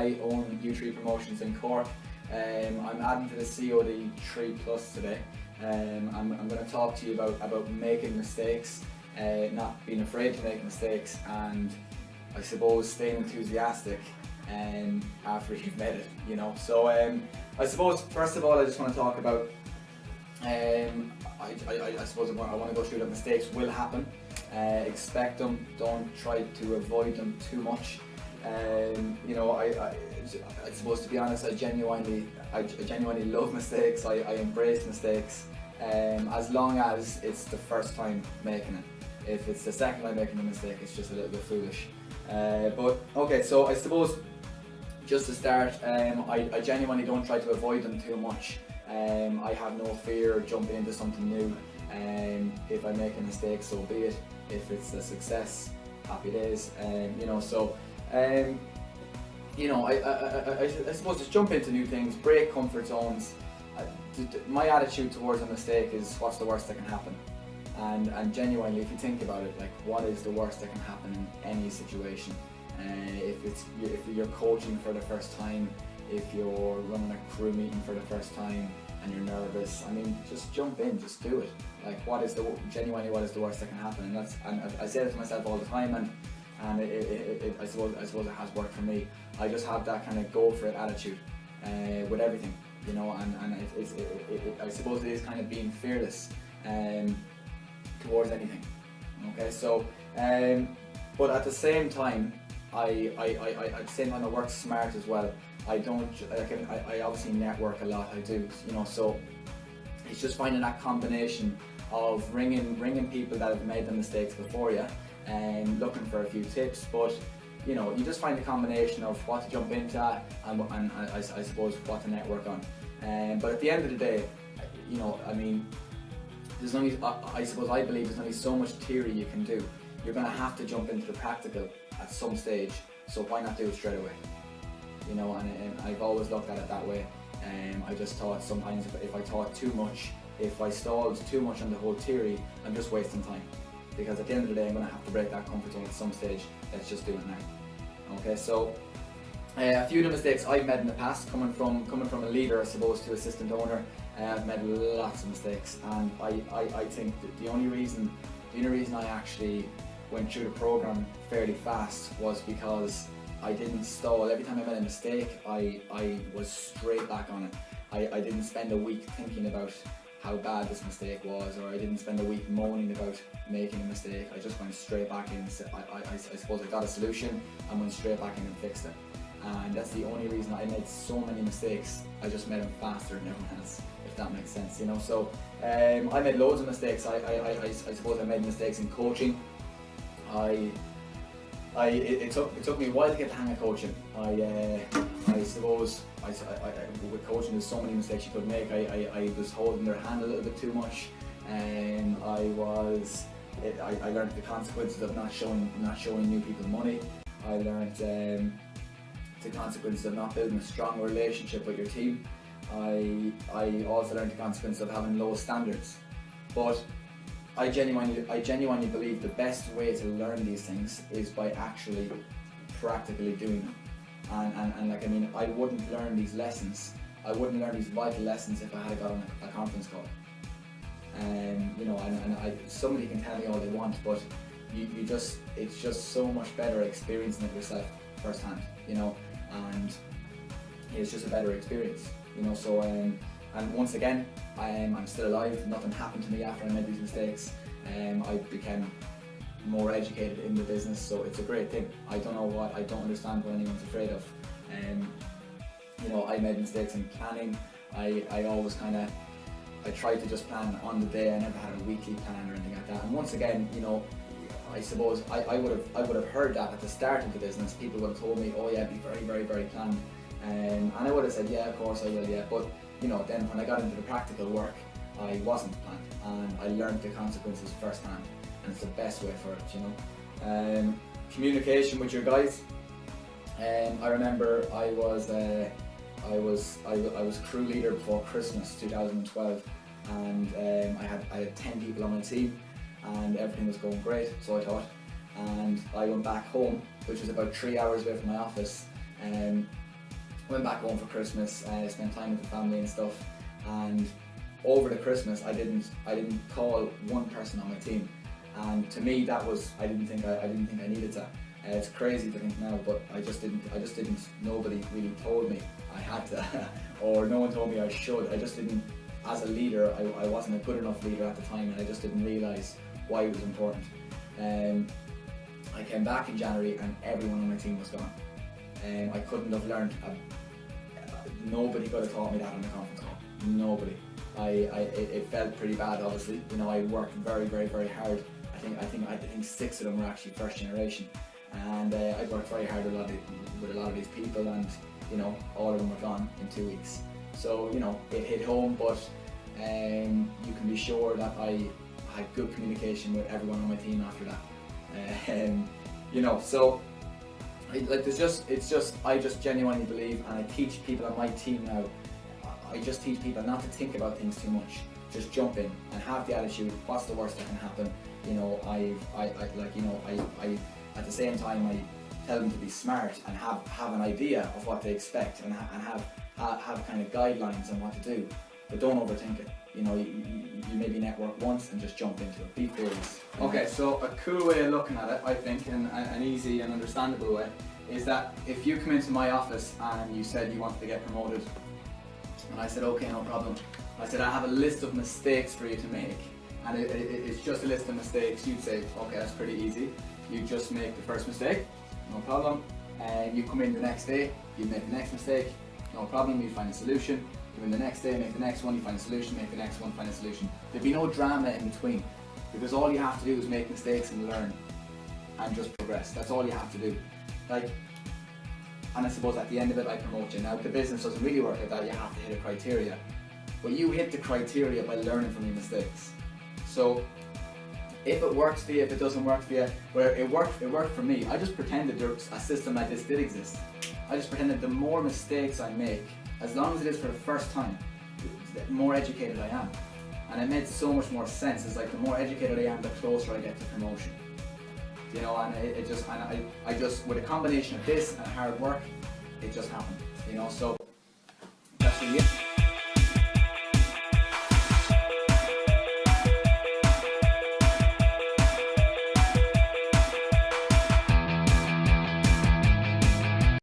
I own U3 Promotions in Cork. I'm adding to the COD 3 Plus today. I'm going to talk to you about making mistakes, not being afraid to make mistakes, and I suppose staying enthusiastic after you've made it, you know. So I suppose first of all I just want to talk about I suppose I want to go through that mistakes will happen. Expect them, don't try to avoid them too much. You know, I suppose, to be honest, I genuinely love mistakes. I embrace mistakes, as long as it's the first time making it. If it's the second time making a mistake, it's just a little bit foolish. But okay, so I suppose just to start, I genuinely don't try to avoid them too much. I have no fear jumping into something new. If I make a mistake, so be it. If it's a success, happy days. You know, so you know, I suppose just jump into new things, break comfort zones. My attitude towards a mistake is, what's the worst that can happen? And genuinely, if you think about it, like, what is the worst that can happen in any situation? If you're coaching for the first time, if you're running a crew meeting for the first time and you're nervous, I mean, just jump in, just do it. Like, genuinely, what is the worst that can happen? And I say that to myself all the time, and I suppose it has worked for me. I just have that kind of go for it attitude with everything, you know, and I suppose it is kind of being fearless towards anything. Okay, so but at the same time, I work smart as well. I obviously network a lot. I do, you know, so it's just finding that combination of ringing people that have made the mistakes before you and looking for a few tips. But you know, you just find a combination of what to jump into and I suppose what to network on. But at the end of the day, you know, I mean, there's only, I believe there's only so much theory you can do. You're going to have to jump into the practical at some stage, so why not do it straight away? You know, and I've always looked at it that way. I just thought sometimes if I taught too much, if I stalled too much on the whole theory, I'm just wasting time. Because at the end of the day, I'm going to have to break that comfort zone at some stage. Let's just do it now. Okay, so a few of the mistakes I've made in the past, coming from a leader, I suppose, to assistant owner, I've made lots of mistakes, and I think that the only reason I actually went through the program fairly fast was because I didn't stall. Every time I made a mistake, I was straight back on it. I didn't spend a week thinking about how bad this mistake was, or I didn't spend a week moaning about making a mistake. I just went straight back in. I suppose I got a solution and went straight back in and fixed it. And that's the only reason I made so many mistakes. I just made them faster than everyone else, if that makes sense, you know. So I made loads of mistakes. I suppose I made mistakes in coaching. It took me a while to get the hang of coaching. I suppose with coaching, there's so many mistakes you could make. I was holding their hand a little bit too much, and I learned the consequences of not showing new people money. I learned the consequences of not building a strong relationship with your team. I also learned the consequences of having low standards. But I genuinely believe the best way to learn these things is by actually practically doing them. And like, I mean, I wouldn't learn these lessons. I wouldn't learn these vital lessons if I had got on a conference call. You know, somebody can tell me all they want, but it's just so much better experiencing it yourself firsthand, you know, and it's just a better experience, you know. So and once again, I'm still alive. Nothing happened to me after I made these mistakes. I became more educated in the business, so it's a great thing. I don't understand what anyone's afraid of. You know, I made mistakes in planning. I always I tried to just plan on the day. I never had a weekly plan or anything like that. And once again, you know, I suppose I would have heard that at the start of the business. People would have told me, oh yeah, be very, very, very planned. And I would have said, yeah, of course I will, yeah. But you know, then when I got into the practical work, I wasn't planned, and I learned the consequences firsthand. And it's the best way for it, you know. Communication with your guys. I remember I was crew leader before Christmas 2012, and I had 10 people on my team, and everything was going great, so I thought. And I went back home, which was about 3 hours away from my office, Went back home for Christmas, spent time with the family and stuff, and over the Christmas I didn't call one person on my team, and to me that was, I didn't think I needed that. It's crazy to think now, but I just didn't. Nobody really told me I had to, or no one told me I should. I just didn't. As a leader, I wasn't a good enough leader at the time, and I just didn't realise why it was important. I came back in January, and everyone on my team was gone. I couldn't have learned. Nobody could have taught me that on the conference call. Nobody. It felt pretty bad, obviously. You know, I worked very, very, very hard. I think 6 of them were actually first generation. And I worked very hard with a lot of these people, and you know, all of them were gone in 2 weeks. So you know, it hit home, but you can be sure that I had good communication with everyone on my team after that. You know, so I just genuinely believe, and I teach people on my team now. I just teach people not to think about things too much. Just jump in and have the attitude. What's the worst that can happen? You know, I at the same time, I tell them to be smart and have an idea of what they expect, and have kind of guidelines on what to do, but don't overthink it. You know, you maybe network once and just jump into it. Be curious. Okay, so a cool way of looking at it, I think, and an easy and understandable way, is that if you come into my office and you said you wanted to get promoted, and I said, okay, no problem. I said, I have a list of mistakes for you to make, and it's just a list of mistakes. You'd say, okay, that's pretty easy. You just make the first mistake, no problem. And you come in the next day, you make the next mistake, no problem, you find a solution. You come in the next day, make the next one, you find a solution, make the next one, find a solution. There'd be no drama in between, because all you have to do is make mistakes and learn, and just progress. That's all you have to do. And I suppose at the end of it, I promote you. Now, the business doesn't really work like that. You have to hit a criteria, but you hit the criteria by learning from your mistakes. So if it works for you, if it doesn't work for you, well, it worked for me. I just pretended a system like this did exist. I just pretended the more mistakes I make, as long as it is for the first time, the more educated I am. And it made so much more sense. It's like the more educated I am, the closer I get to promotion. You know, and I just, with a combination of this and hard work, it just happened. You know, so that's really it.